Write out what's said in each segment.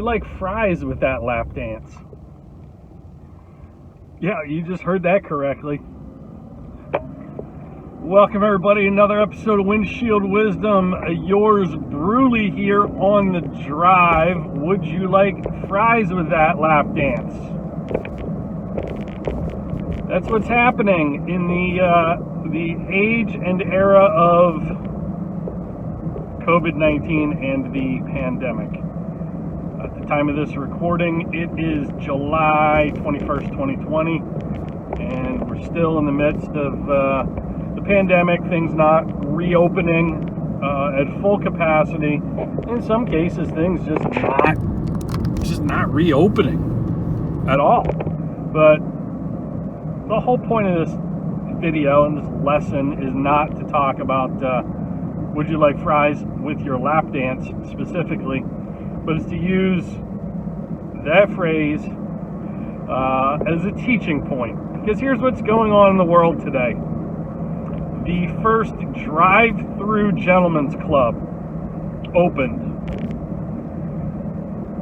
like fries with that lap dance? Yeah, you just heard that correctly. Welcome everybody to another episode of Windshield Wisdom. Yours Bruley here on the drive. Would you like fries with that lap dance? That's what's happening in the age and era of COVID-19 and the pandemic. At the time of this recording, it is July 21st, 2020, and we're still in the midst of the pandemic, things not reopening at full capacity. In some cases, things just not reopening at all. But the whole point of this video and this lesson is not to talk about would you like fries with your lap dance specifically, but it's to use that phrase as a teaching point. Because here's what's going on in the world today. The first drive-through gentlemen's club opened.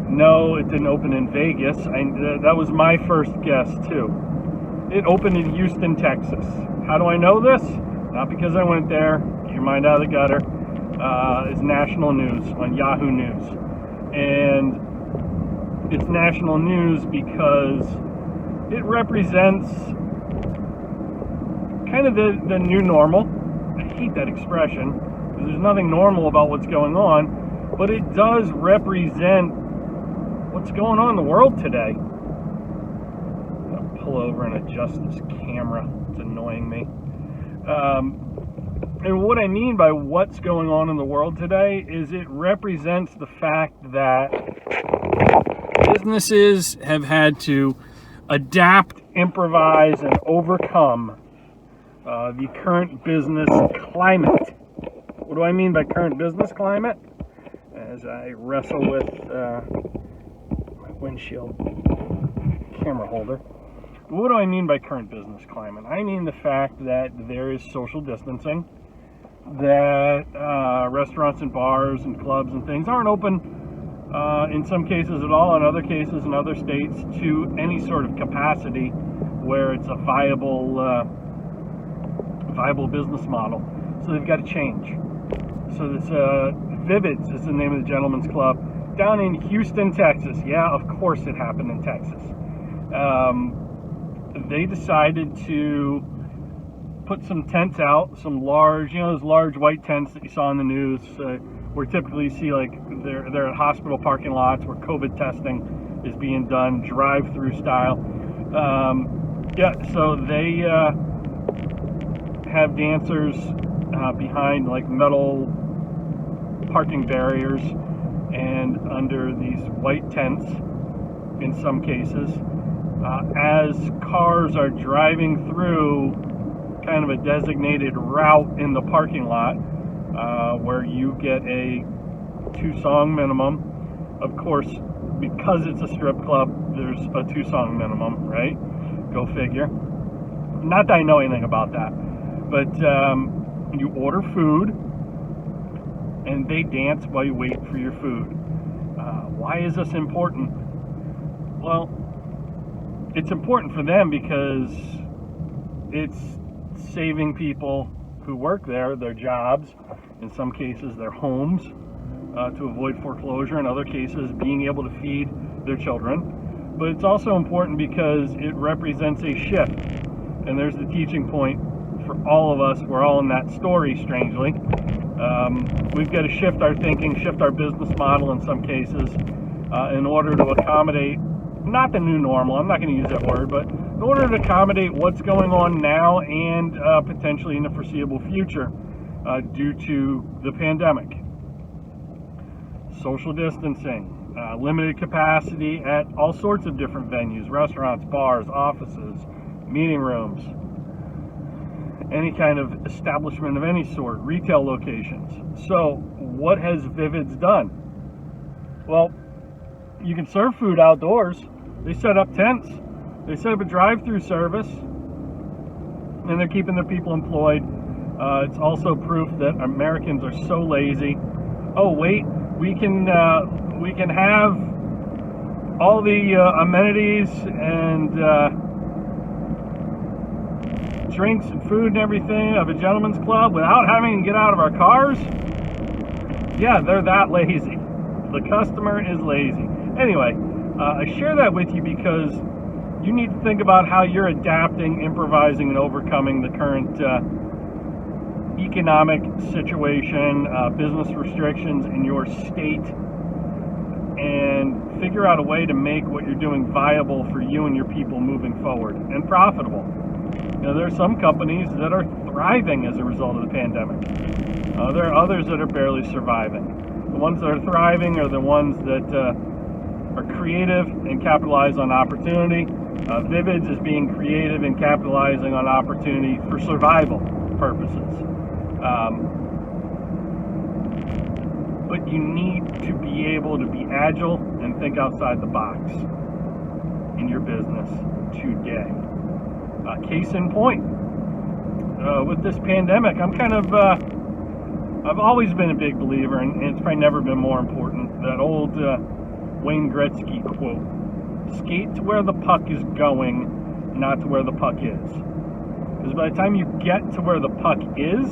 No, it didn't open in Vegas. That was my first guess too. It opened in Houston, Texas. How do I know this? Not because I went there. Get your mind out of the gutter. It's national news on Yahoo News. And it's national news because it represents kind of the new normal. I hate that expression because there's nothing normal about what's going on, but it does represent what's going on in the world today. I'll pull over and adjust this camera. It's annoying me. And what I mean by what's going on in the world today is it represents the fact that businesses have had to adapt, improvise, and overcome the current business climate. What do I mean by current business climate? As I wrestle with my windshield camera holder. What do I mean by current business climate? I mean the fact that there is social distancing, that restaurants and bars and clubs and things aren't open in some cases at all, in other cases in other states, to any sort of capacity where it's a viable business model. So they've got to change. So this Vivids is the name of the gentleman's club down in Houston, Texas. Yeah, of course it happened in Texas. They decided to put some tents out, some large, those large white tents that you saw in the news, where typically you see like they're at hospital parking lots where COVID testing is being done, drive-through style. So they have dancers behind like metal parking barriers and under these white tents in some cases. As cars are driving through kind of a designated route in the parking lot where you get a 2-song minimum. Of course, because it's a strip club, there's a 2-song minimum, right? Go figure. Not that I know anything about that. But you order food and they dance while you wait for your food. Why is this important? Well, it's important for them because it's saving people who work there their jobs, in some cases their homes, to avoid foreclosure, in other cases being able to feed their children. But it's also important because it represents a shift, and there's the teaching point for all of us. We're all in that story, strangely. We've got to shift our thinking, shift our business model in some cases in order to accommodate, not the new normal, I'm not going to use that word, but in order to accommodate what's going on now and potentially in the foreseeable future due to the pandemic. Social distancing, limited capacity at all sorts of different venues, restaurants, bars, offices, meeting rooms, any kind of establishment of any sort, retail locations. So what has Vivids done? Well, you can serve food outdoors. They set up tents. They set up a drive-through service, and they're keeping their people employed. It's also proof that Americans are so lazy. Oh, wait, we can have all the amenities and drinks and food and everything of a gentleman's club without having to get out of our cars, yeah, they're that lazy. The customer is lazy. Anyway, I share that with you because you need to think about how you're adapting, improvising, and overcoming the current economic situation, business restrictions in your state, and figure out a way to make what you're doing viable for you and your people moving forward and profitable. You know, there are some companies that are thriving as a result of the pandemic. There are others that are barely surviving. The ones that are thriving are the ones that are creative and capitalize on opportunity. Vivids is being creative and capitalizing on opportunity for survival purposes. But you need to be able to be agile and think outside the box in your business today. Case in point, with this pandemic, I've always been a big believer, and it's probably never been more important, that old Wayne Gretzky quote, skate to where the puck is going, not to where the puck is. Because by the time you get to where the puck is,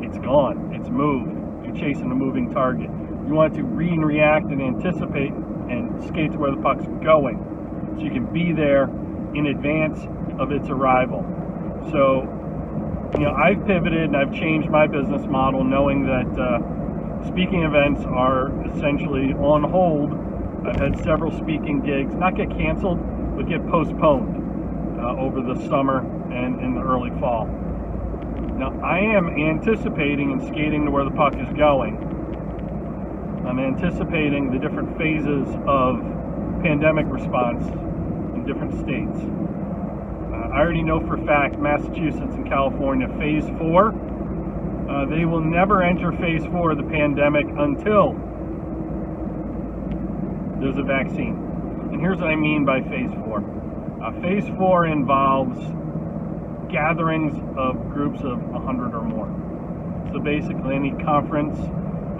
it's gone, it's moved. You're chasing a moving target. You want to react and anticipate and skate to where the puck's going, so you can be there in advance of its arrival. So, you know, I've pivoted and I've changed my business model, knowing that speaking events are essentially on hold. I've had several speaking gigs not get canceled, but get postponed over the summer and in the early fall. Now, I am anticipating and skating to where the puck is going. I'm anticipating the different phases of pandemic response in different states. I already know for a fact Massachusetts and California, phase 4, they will never enter phase 4 of the pandemic until there's a vaccine. And here's what I mean by phase 4. Phase 4 involves gatherings of groups of 100 or more. So basically any conference,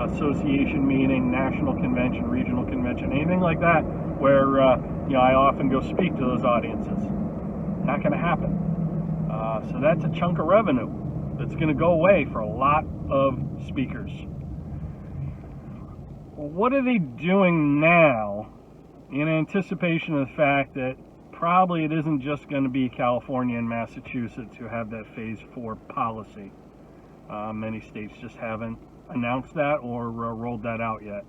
association meeting, national convention, regional convention, anything like that, where you know, I often go speak to those audiences. Not going to happen. So that's a chunk of revenue that's going to go away for a lot of speakers. Well, what are they doing now in anticipation of the fact that probably it isn't just going to be California and Massachusetts who have that phase 4 policy? Many states just haven't announced that or rolled that out yet.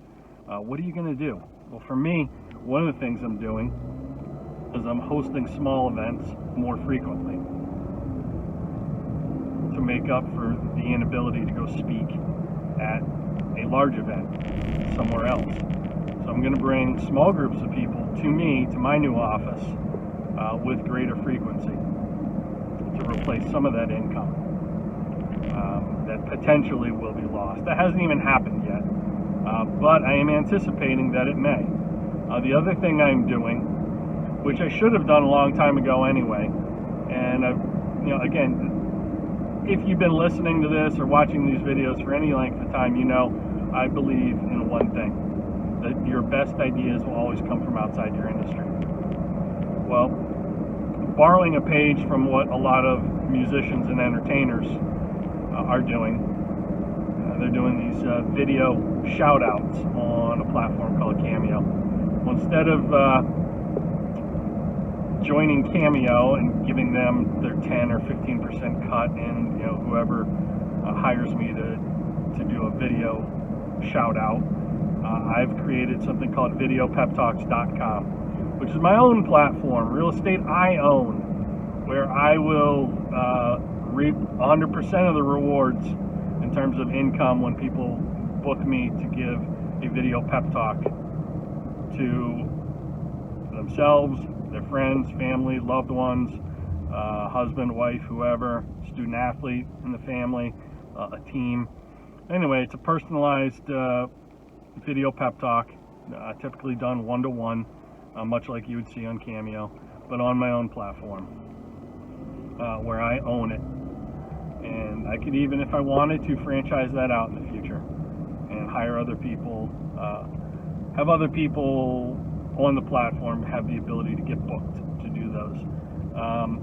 What are you going to do? Well, for me, one of the things I'm doing is I'm hosting small events more frequently to make up for the inability to go speak at a large event somewhere else. So I'm going to bring small groups of people to me, to my new office, with greater frequency to replace some of that income that potentially will be lost. That hasn't even happened yet, but I am anticipating that it may. The other thing I'm doing, which I should have done a long time ago anyway, and you know, again, if you've been listening to this or watching these videos for any length of time, you know I believe in one thing, that your best ideas will always come from outside your industry. Well, borrowing a page from what a lot of musicians and entertainers are doing, they're doing these video shout outs on a platform called Cameo. Well, instead of joining Cameo and giving them their 10 or 15% cut, and you know, whoever hires me to do a video shout out, I've created something called videopeptalks.com, which is my own platform, real estate I own, where I will reap 100% of the rewards in terms of income when people book me to give a video pep talk to themselves, their friends, family, loved ones, husband, wife, whoever, student athlete in the family, a team. Anyway, it's a personalized video pep talk, typically done one-to-one, much like you would see on Cameo, but on my own platform, where I own it. And I could even, if I wanted to, franchise that out in the future and hire other people, have other people on the platform have the ability to get booked to do those.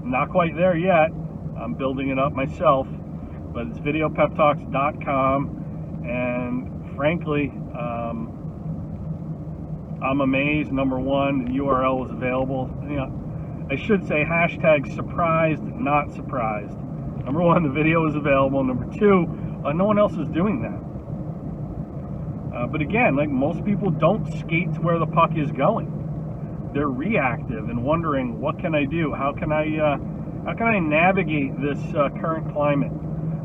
Not quite there yet. I'm building it up myself, but it's videopeptalks.com, and frankly, I'm amazed. Number one, the URL is available. I should say hashtag surprised, not surprised. Number one, the video is available. Number two, no one else is doing that. But again, like most people don't skate to where the puck is going. They're reactive and wondering, what can I do? How can I navigate this current climate,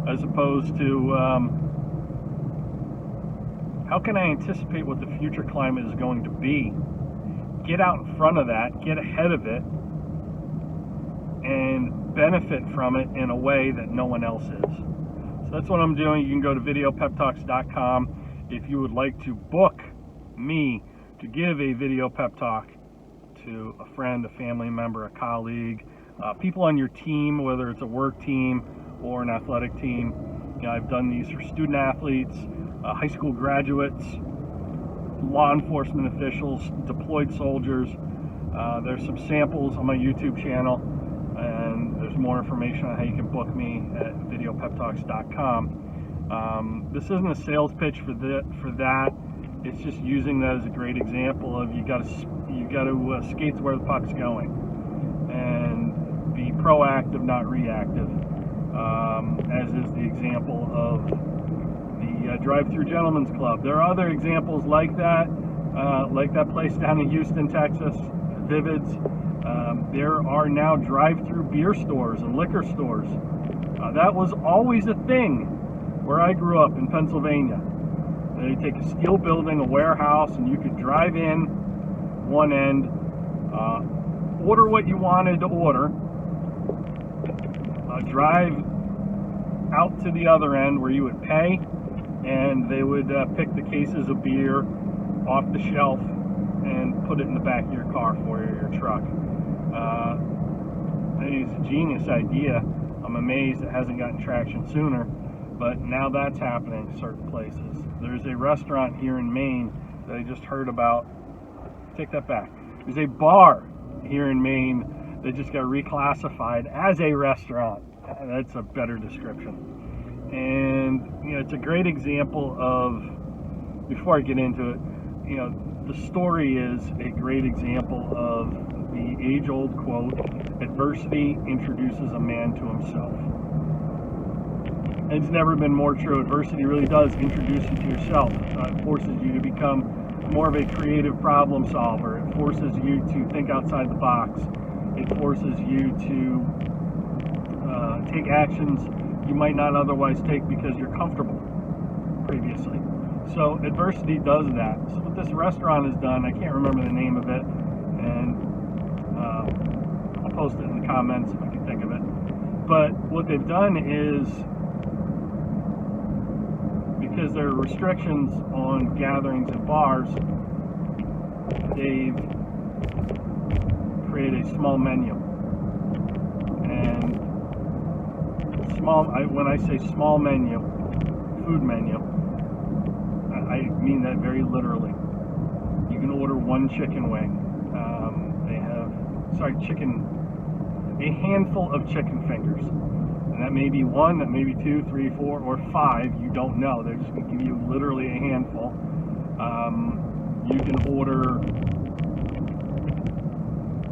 as opposed to how can I anticipate what the future climate is going to be? Get out in front of that, get ahead of it, and benefit from it in a way that no one else is. So that's what I'm doing. You can go to videopeptalks.com if you would like to book me to give a video pep talk to a friend, a family member, a colleague, people on your team, whether it's a work team or an athletic team. I've done these for student athletes, high school graduates, law enforcement officials, deployed soldiers. There's some samples on my YouTube channel, and there's more information on how you can book me at videopeptalks.com. This isn't a sales pitch for that. It's just using that as a great example of you got to skate to where the puck's going and be proactive, not reactive. As is the example of the Drive-Thru Gentlemen's Club. There are other examples like that place down in Houston, Texas, Vivids. There are now drive-through beer stores and liquor stores. That was always a thing where I grew up in Pennsylvania. They take a steel building, a warehouse, and you could drive in one end, order what you wanted to order, drive out to the other end where you would pay, and they would pick the cases of beer off the shelf and put it in the back of your car for you, your truck. I think it's a genius idea. I'm amazed it hasn't gotten traction sooner, but now that's happening in certain places. There's a restaurant here in Maine that I just heard about. Take that back. There's a bar here in Maine that just got reclassified as a restaurant. That's a better description. And it's a great example of, before I get into it, the story is a great example of the age-old quote, adversity introduces a man to himself. It's never been more true. Adversity really does introduce you to yourself. It forces you to become more of a creative problem solver. It forces you to think outside the box. It forces you to take actions you might not otherwise take because you're comfortable previously. So adversity does that. So what this restaurant has done, I can't remember the name of it, and I'll post it in the comments if I can think of it. But what they've done is, because there are restrictions on gatherings at bars, they've created a small menu. And when I say small menu, food menu, I mean that very literally. You can order one chicken wing. They have, a handful of chicken fingers. And that may be one, that may be 2, 3, 4, or 5. You don't know. They're just going to give you literally a handful. You can order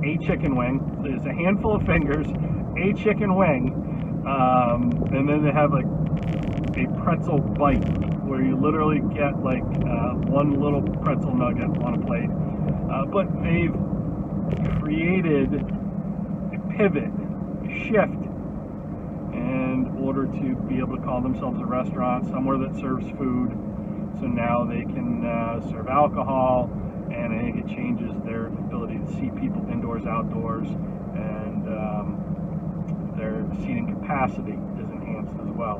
a chicken wing. So it's a handful of fingers, a chicken wing, and then they have a pretzel bite where you literally get one little pretzel nugget on a plate. But they've created a pivot, a shift, in order to be able to call themselves a restaurant, somewhere that serves food. So now they can serve alcohol, and I think it changes their ability to see people indoors, outdoors, and their seating capacity is enhanced as well.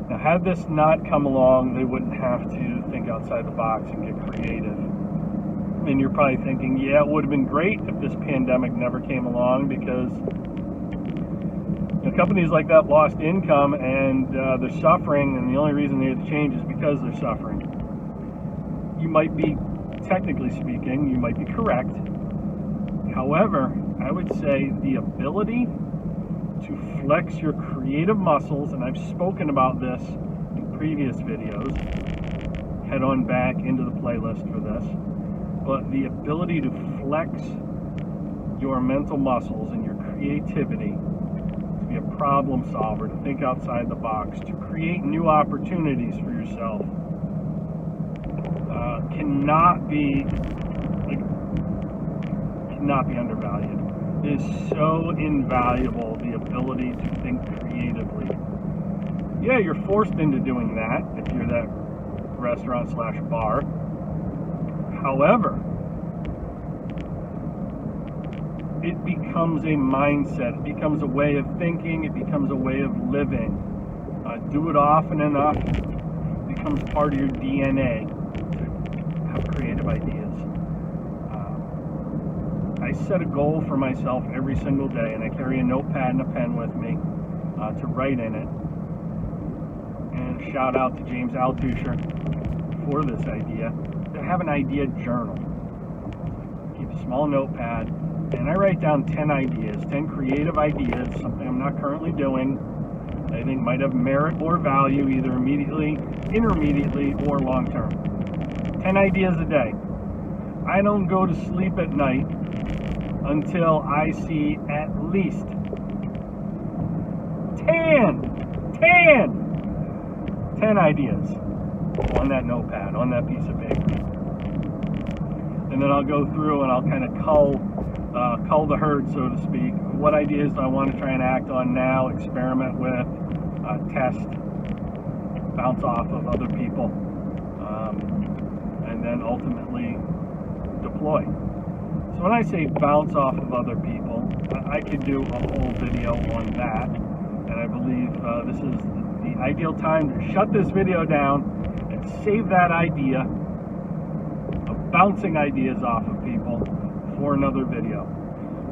Now, had this not come along, they wouldn't have to think outside the box and get creative. And you're probably thinking, yeah, it would have been great if this pandemic never came along, because companies like that lost income, and they're suffering, and the only reason they had to change is because they're suffering. You might be technically speaking, you might be correct. However, I would say the ability to flex your creative muscles, and I've spoken about this in previous videos, head on back into the playlist for this, but the ability to flex your mental muscles and your creativity, to be a problem solver, to think outside the box, to create new opportunities for yourself, cannot be undervalued. It is so invaluable, the ability to think creatively. Yeah, you're forced into doing that if you're that restaurant/bar. However, it becomes a mindset, it becomes a way of thinking, it becomes a way of living. Do it often enough, it becomes part of your DNA to have creative ideas. I set a goal for myself every single day, and I carry a notepad and a pen with me to write in it. And shout out to James Altucher for this idea, to have an idea journal. Keep a small notepad, and I write down 10 ideas, 10 creative ideas, something I'm not currently doing, I think might have merit or value, either immediately, intermediately, or long term. 10 ideas a day. I don't go to sleep at night until I see at least 10 ideas on that notepad, on that piece of paper. And then I'll go through and I'll kind of cull the herd, so to speak. What ideas do I want to try and act on now, experiment with, test, bounce off of other people, and then ultimately deploy. So when I say bounce off of other people, I could do a whole video on that, and I believe this is the ideal time to shut this video down and save that idea of bouncing ideas off of people for another video.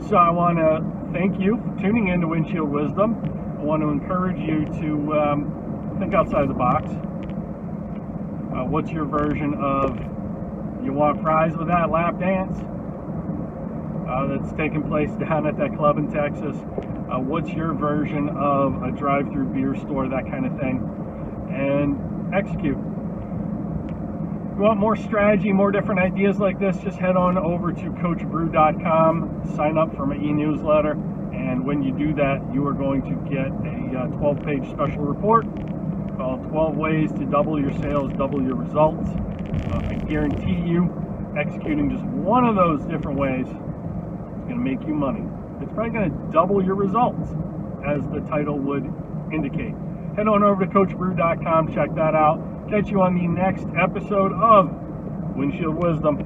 So I want to thank you for tuning in to Windshield Wisdom. I want to encourage you to think outside the box. What's your version of, you want fries with that lap dance that's taking place down at that club in Texas? What's your version of a drive-through beer store, that kind of thing? And execute. If you want more strategy, more different ideas like this, just head on over to coachbrew.com, sign up for my e-newsletter, and when you do that, you are going to get a 12-page special report called 12 Ways to Double Your Sales, Double Your Results. I guarantee you, executing just one of those different ways is going to make you money. It's probably going to double your results, as the title would indicate. Head on over to coachbrew.com, check that out. Catch you on the next episode of Windshield Wisdom.